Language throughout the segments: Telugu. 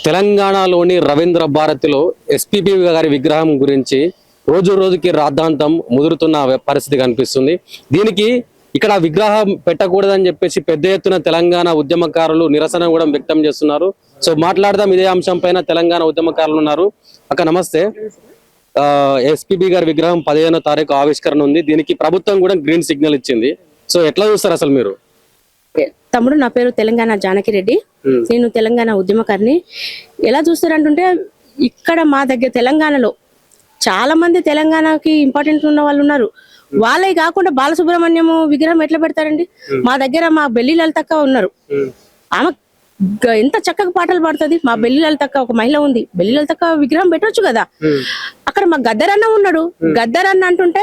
తెలంగాణలోని రవీంద్ర భారతిలో ఎస్పీబీ గారి విగ్రహం గురించి రోజు రోజుకి రాద్ధాంతం ముదురుతున్న పరిస్థితి కనిపిస్తుంది. దీనికి ఇక్కడ విగ్రహం పెట్టకూడదని చెప్పేసి పెద్ద ఎత్తున తెలంగాణ ఉద్యమకారులు నిరసన కూడా వ్యక్తం చేస్తున్నారు. సో మాట్లాడదాం ఇదే అంశం పైన. తెలంగాణ ఉద్యమకారులు ఉన్నారు. అక్క నమస్తే. ఎస్పీబీ గారి విగ్రహం 15వ తారీఖు ఆవిష్కరణ ఉంది. దీనికి ప్రభుత్వం కూడా గ్రీన్ సిగ్నల్ ఇచ్చింది. సో ఎట్లా చూస్తారు అసలు మీరు? తమ్ముడు, నా పేరు తెలంగాణ జానకి రెడ్డి. నేను తెలంగాణ ఉద్యమకారిని. ఎలా చూస్తారంటుంటే ఇక్కడ మా దగ్గర తెలంగాణలో చాలా మంది తెలంగాణకి ఇంపార్టెంట్ ఉన్న వాళ్ళు ఉన్నారు. వాళ్ళే కాకుండా బాలసుబ్రహ్మణ్యం విగ్రహం ఎట్లా పెడతారండి? మా దగ్గర మా బెల్లి లలితక్క ఉన్నారు. ఆమె ఎంత చక్కగా పాటలు పాడుతుంది. మా బెల్లి లలితక్క ఒక మహిళ ఉంది. బెల్లి లలితక్క విగ్రహం పెట్టొచ్చు కదా. అక్కడ మా గద్దరన్న ఉన్నాడు. గద్దరన్న అంటుంటే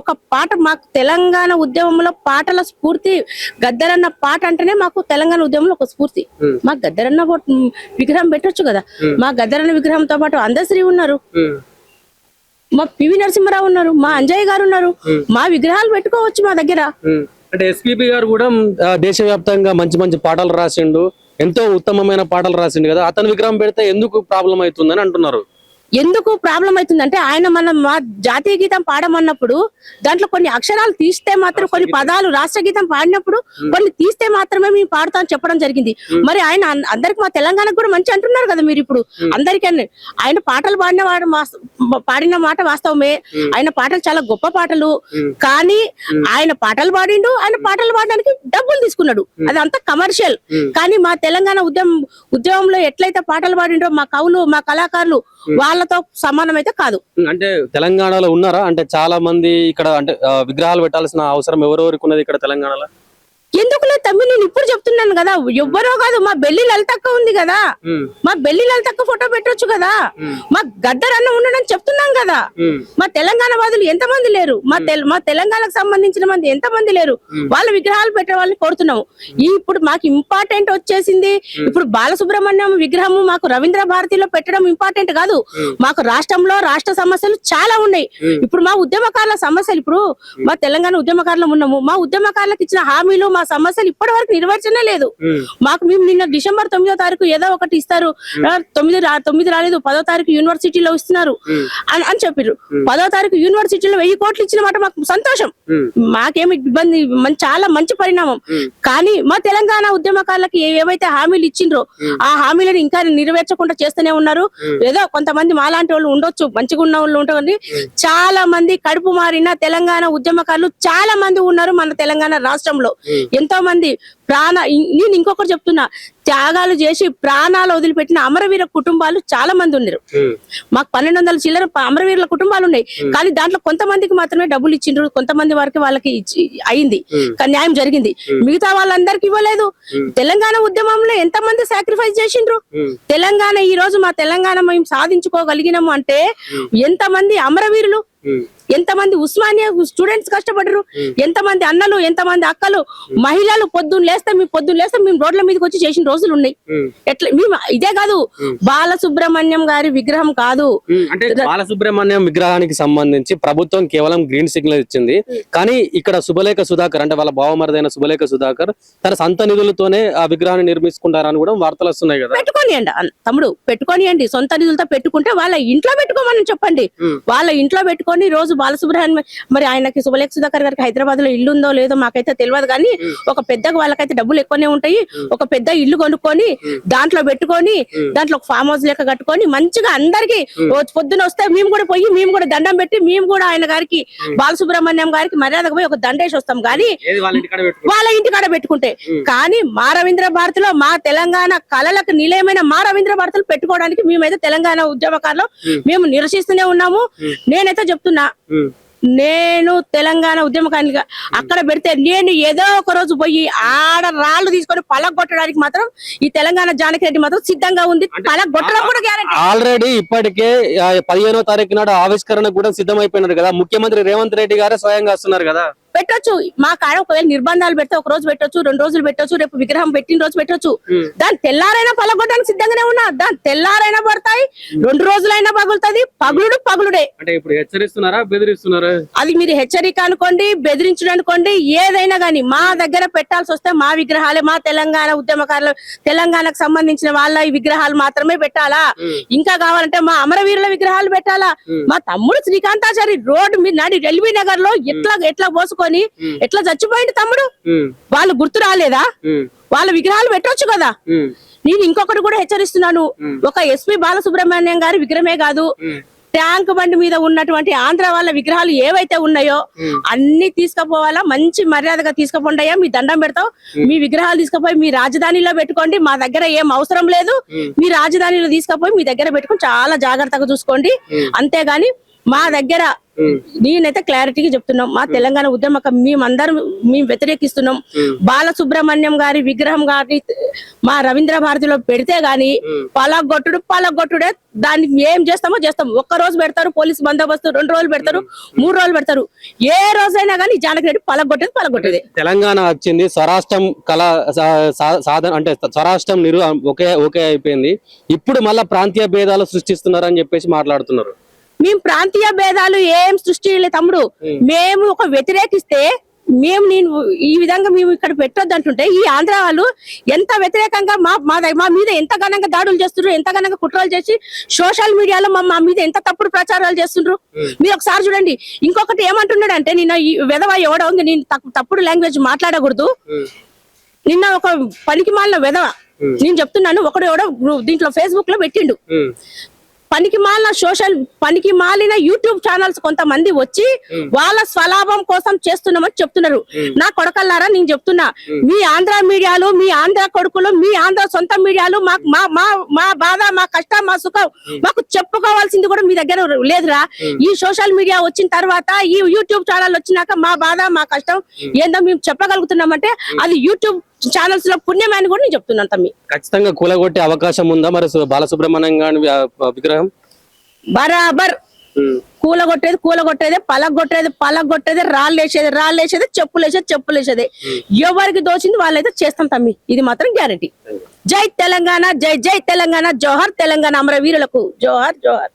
ఒక పాట మాకు తెలంగాణ ఉద్యమంలో పాటల స్ఫూర్తి. గద్దరన్న పాట అంటేనే మాకు తెలంగాణ ఉద్యమంలో ఒక స్ఫూర్తి. మా గద్దరన్న విగ్రహం పెట్టొచ్చు కదా. మా గద్దరన్న విగ్రహంతో పాటు అందశ్రీ ఉన్నారు, మా పివి నరసింహారావు ఉన్నారు, మా అంజయ్య గారు ఉన్నారు. మా విగ్రహాలు పెట్టుకోవచ్చు మా దగ్గర. అంటే ఎస్పీబీ గారు కూడా దేశవ్యాప్తంగా మంచి మంచి పాటలు రాసిండు, ఎంతో ఉత్తమమైన పాటలు రాసిండు కదా. అతని విగ్రహం పెడితే ఎందుకు ప్రాబ్లం అవుతుందని అంటున్నారు. ఎందుకు ప్రాబ్లం అవుతుందంటే ఆయన మా జాతీయ గీతం పాడమన్నప్పుడు దాంట్లో కొన్ని అక్షరాలు తీస్తే మాత్రం, కొన్ని పదాలు రాష్ట్ర గీతం పాడినప్పుడు కొన్ని తీస్తే మాత్రమే మేము పాడుతామని చెప్పడం జరిగింది. మరి ఆయన అందరికి మా తెలంగాణకు కూడా మంచి అంటున్నారు కదా మీరు ఇప్పుడు అందరికీ. ఆయన పాటలు పాడిన మాట వాస్తవమే. ఆయన పాటలు చాలా గొప్ప పాటలు. కానీ ఆయన పాటలు పాడిండు, ఆయన పాటలు పాడడానికి డబ్బులు తీసుకున్నాడు. అది అంతా కమర్షియల్. కానీ మా తెలంగాణ ఉద్యమంలో ఎట్లయితే పాటలు పాడిండో మా కవులు, మా కళాకారులు వాళ్ళతో సమానం అయితే కాదు. అంటే తెలంగాణలో ఉన్నారా? అంటే చాలా మంది ఇక్కడ అంటే విగ్రహాలు పెట్టాల్సిన అవసరం ఎవరెవరికి ఉన్నది ఇక్కడ తెలంగాణలో? ఎందుకు లేదు తమ్మి, నేను ఇప్పుడు చెప్తున్నాను కదా. ఎవ్వరో కాదు, మా బెల్లి లలితక్క ఉంది కదా. మా బెల్లి లలితక్క ఫోటో పెట్టొచ్చు కదా. మా గద్దరన్న ఉండడం చెప్తున్నాం కదా. మా తెలంగాణ వాదులు ఎంతమంది లేరు? మా తెలంగాణకు సంబంధించిన మంది ఎంతమంది లేరు? వాళ్ళ విగ్రహాలు పెట్టే వాళ్ళని కోరుతున్నాము. ఇప్పుడు మాకు ఇంపార్టెంట్ వచ్చేసింది. ఇప్పుడు బాలసుబ్రహ్మణ్యం విగ్రహము మాకు రవీంద్ర భారతిలో పెట్టడం ఇంపార్టెంట్ కాదు. మాకు రాష్ట్రంలో రాష్ట్ర సమస్యలు చాలా ఉన్నాయి. ఇప్పుడు మా ఉద్యమకారుల సమస్యలు, ఇప్పుడు మా తెలంగాణ ఉద్యమకారులు ఉన్నాము. మా ఉద్యమకారులకు ఇచ్చిన హామీలు, మా సమస్యలు ఇప్పటి వరకు నిర్వచనే లేదు. మాకు మేము నిన్న డిసెంబర్ 9వ తారీఖు ఏదో ఒకటి ఇస్తారు, 9 రాలేదు, 10వ తారీఖు యూనివర్సిటీలో ఇస్తున్నారు అని చెప్పారు. 10వ తారీఖు యూనివర్సిటీలో 1000 కోట్లు ఇచ్చిన మాట మాకు సంతోషం. మాకేమి ఇబ్బంది, చాలా మంచి పరిణామం. కానీ మా తెలంగాణ ఉద్యమకారులకి ఏవైతే హామీలు ఇచ్చిండ్రో ఆ హామీలను ఇంకా నెరవేర్చకుండా చేస్తూనే ఉన్నారు. ఏదో కొంతమంది మాలాంటి వాళ్ళు ఉండొచ్చు, మంచిగా ఉన్న వాళ్ళు ఉంటారు. చాలా మంది కడుపు మారిన తెలంగాణ ఉద్యమకారులు చాలా మంది ఉన్నారు మన తెలంగాణ రాష్ట్రంలో. ఎంతో మంది నేను ఇంకొకటి చెప్తున్నా, త్యాగాలు చేసి ప్రాణాలు వదిలిపెట్టిన అమరవీర కుటుంబాలు చాలా మంది ఉన్నారు. మాకు 1200 చిల్లర అమరవీరుల కుటుంబాలు ఉన్నాయి. కానీ దాంట్లో కొంతమందికి మాత్రమే డబ్బులు ఇచ్చిండ్రు, కొంతమంది వరకు వాళ్ళకి అయింది, న్యాయం జరిగింది. మిగతా వాళ్ళందరికి ఇవ్వలేదు. తెలంగాణ ఉద్యమంలో ఎంతమంది సాక్రిఫైస్ చేసిండ్రు. తెలంగాణ ఈ రోజు మా తెలంగాణ మేము సాధించుకోగలిగినాము అంటే ఎంతమంది అమరవీరులు, ఎంతమంది ఉస్మానియా స్టూడెంట్స్ కష్టపడరు, ఎంతమంది అన్నలు, ఎంతమంది అక్కలు, మహిళలు పొద్దున్న లేస్తే మేము రోడ్ల మీదకి వచ్చి చేసిన రోజులు ఉన్నాయి. ఎట్లా మేము ఇదే కాదు, బాలసుబ్రహ్మణ్యం గారి విగ్రహం కాదు. అంటే బాలసుబ్రహ్మణ్యం విగ్రహానికి సంబంధించి ప్రభుత్వం కేవలం గ్రీన్ సిగ్నల్ ఇచ్చింది. కానీ ఇక్కడ శుభలేఖ సుధాకర్, అంటే వాళ్ళ బావమరిదైన శుభలేఖ సుధాకర్ తన సొంత నిధులతోనే ఆ విగ్రహాన్ని నిర్మించుకుంటారని కూడా వార్తలు వస్తున్నాయి కదా. పెట్టుకోనియండి తమ్ముడు, పెట్టుకోనియండి. సొంత నిధులతో పెట్టుకుంటే వాళ్ళ ఇంట్లో పెట్టుకోమని చెప్పండి. వాళ్ళ ఇంట్లో పెట్టుకొని రోజు బాలసుబ్రహ్మణ్యం, మరి ఆయనకి శుభలేఖ సుధాకర్ గారికి హైదరాబాద్ లో ఇల్లు ఉందో లేదో మాకైతే తెలియదు. కానీ ఒక పెద్దగా వాళ్ళకైతే డబ్బులు ఎక్కువనే ఉంటాయి. ఒక పెద్ద ఇల్లు కొనుక్కొని దాంట్లో పెట్టుకొని దాంట్లో ఒక ఫామ్ హౌస్ లెక్క కట్టుకొని మంచిగా అందరికి పొద్దున వస్తే మేము కూడా దండం పెట్టి మేము కూడా ఆయన గారికి, బాలసుబ్రహ్మణ్యం గారికి మర్యాదగా పోయి ఒక దండేసి వస్తాం. కానీ వాళ్ళ ఇంటికాడ పెట్టుకుంటే. కానీ మా రవీంద్ర భారతిలో మా తెలంగాణ కళలకు నిలయమైన మా రవీంద్ర భారతులు పెట్టుకోవడానికి మేమైతే తెలంగాణ ఉద్యమకారులు మేము నిరసిస్తూనే ఉన్నాము. నేనైతే చెప్తున్నా, నేను తెలంగాణ ఉద్యమకారిగా అక్కడ పెడితే నేను ఏదో ఒక రోజు పోయి ఆడ రాళ్ళు తీసుకొని పలగొట్టడానికి మాత్రం ఈ తెలంగాణ జానకి రెడ్డి మాత్రం సిద్ధంగా ఉంది. పలగొట్టడం కూడా గ్యారెంటీ. ఆల్రెడీ ఇప్పటికే 15వ తారీఖు నాడు ఆవిష్కరణ కూడా సిద్ధమైపోయినారు కదా. ముఖ్యమంత్రి రేవంత్ రెడ్డి గారే స్వయంగా వస్తున్నారు కదా. పెట్టొచ్చు. మా కాడ ఒకవేళ నిర్బంధాలు పెడితే ఒక రోజు పెట్టొచ్చు, 2 రోజులు పెట్టొచ్చు, రేపు విగ్రహం పెట్టిన రోజు పెట్టొచ్చు. దాని తెల్లారైనా పలగొట్టడానికి సిద్ధంగానే ఉన్నా. దాని తెల్లారైనా పడతాయి, 2 రోజులైనా పగులుతుంది. పగులుడే. అంటే ఇప్పుడు హెచ్చరిస్తున్నారా, బెదిరిస్తున్నారా? అది మీరు హెచ్చరిక అనుకోండి, బెదిరించడం అనుకోండి, ఏదైనా గానీ మా దగ్గర పెట్టాల్సి వస్తే మా విగ్రహాలే, మా తెలంగాణ ఉద్యమకారులు, తెలంగాణకు సంబంధించిన వాళ్ళ ఈ విగ్రహాలు మాత్రమే పెట్టాలా. ఇంకా కావాలంటే మా అమరవీరుల విగ్రహాలు పెట్టాలా. మా తమ్ముడు శ్రీకాంతాచారి రోడ్డు మీద నాడి ఎల్బీ నగర్ లో ఎట్లా పోసుకొని ఎట్లా చచ్చిపోయింది తమ్ముడు. వాళ్ళు గుర్తు రాలేదా? వాళ్ళ విగ్రహాలు పెట్టొచ్చు కదా. నేను ఇంకొకటి కూడా హెచ్చరిస్తున్నాను. ఒక ఎస్పీ బాలసుబ్రహ్మణ్యం గారి విగ్రహమే కాదు, ట్యాంక్ బండి మీద ఉన్నటువంటి ఆంధ్ర వాళ్ళ విగ్రహాలు ఏవైతే ఉన్నాయో అన్ని తీసుకుపోవాలా. మంచి మర్యాదగా తీసుకుపోండియా, మీ దండం పెడతాం. మీ విగ్రహాలు తీసుకుపోయి మీ రాజధానిలో పెట్టుకోండి. మా దగ్గర ఏం అవసరం లేదు. మీ రాజధానిలో తీసుకుపోయి మీ దగ్గర పెట్టుకొని చాలా జాగ్రత్తగా చూసుకోండి. అంతేగాని మా దగ్గర నేనైతే క్లారిటీగా చెప్తున్నాం, మా తెలంగాణ ఉద్యమక మేము వ్యతిరేకిస్తున్నాం. బాలసుబ్రహ్మణ్యం గారి విగ్రహం గారి మా రవీంద్ర భారతిలో పెడితే గాని పలగొట్టుడే. దాన్ని ఏం చేస్తామో చేస్తాం. 1 రోజు పెడతారు పోలీసు బందోబస్తు, 2 రోజులు పెడతారు, 3 రోజులు పెడతారు. ఏ రోజైనా గానీ జానకి రెడ్డి పలగొట్టేది. తెలంగాణ వచ్చింది, స్వరాష్ట్రం సాధన అంటే స్వరాష్ట్రం ఒకే అయిపోయింది. ఇప్పుడు మళ్ళా ప్రాంతీయ భేదాలు సృష్టిస్తున్నారు అని చెప్పేసి మాట్లాడుతున్నారు. మేము ప్రాంతీయ భేదాలు ఏం సృష్టించలే తమ్ముడు. మేము ఒక వ్యతిరేకిస్తే నేను ఈ విధంగా మేము ఇక్కడ పెట్టొద్దు అంటుంటే ఈ ఆంధ్ర వాళ్ళు ఎంత వ్యతిరేకంగా మా మీద ఎంత ఘనంగా దాడులు చేస్తున్నారు, ఎంత ఘనంగా కుట్రలు చేసి సోషల్ మీడియాలో మా మీద ఎంత తప్పుడు ప్రచారాలు చేస్తుండ్రు. మీరు ఒకసారి చూడండి. ఇంకొకటి ఏమంటున్నాడు అంటే, నిన్న ఈ వెధవ ఎవడో నేను తప్పుడు లాంగ్వేజ్ మాట్లాడకూడదు. నిన్న ఒక పనికి మాలిన వెధవ, నేను చెప్తున్నాను, ఒకడు ఎవడో దీంట్లో ఫేస్బుక్ లో పెట్టిండు. పనికి మాలిన యూట్యూబ్ ఛానల్స్ కొంతమంది వచ్చి వాళ్ళ స్వలాభం కోసం చేస్తున్నామని చెప్తున్నారు. నా కొడకల్లారా, నేను చెప్తున్నా, మీ ఆంధ్ర మీడియాలు, మీ ఆంధ్ర కొడుకులు, మీ ఆంధ్ర సొంత మీడియాలు మా బాధ, మా కష్టం, మా సుఖం మాకు చెప్పుకోవాల్సింది కూడా మీ దగ్గర లేదురా. ఈ సోషల్ మీడియా వచ్చిన తర్వాత, ఈ యూట్యూబ్ ఛానల్ వచ్చినాక మా బాధ, మా కష్టం ఏందో మేము చెప్పగలుగుతున్నామంటే అది యూట్యూబ్ ఛానల్స్ లో పుణ్యమని కూడా నేను చెప్తున్నాను తమ్మి. ఖచ్చితంగా కూలగొట్టే అవకాశం ఉందా మరి బాలసుబ్రహ్మణ్యం గారి విగ్రహం? బరాబర్ కూలగొట్టేది, పలగొట్టేది, రాళ్ళేసేది, చెప్పులేసేది. ఎవరికి దోచింది వాళ్ళైతే చేస్తాం తమ్మి. ఇది మాత్రం గ్యారెంటీ. జై తెలంగాణ, జై తెలంగాణ, జోహర్ తెలంగాణ అమరవీరులకు, జోహర్.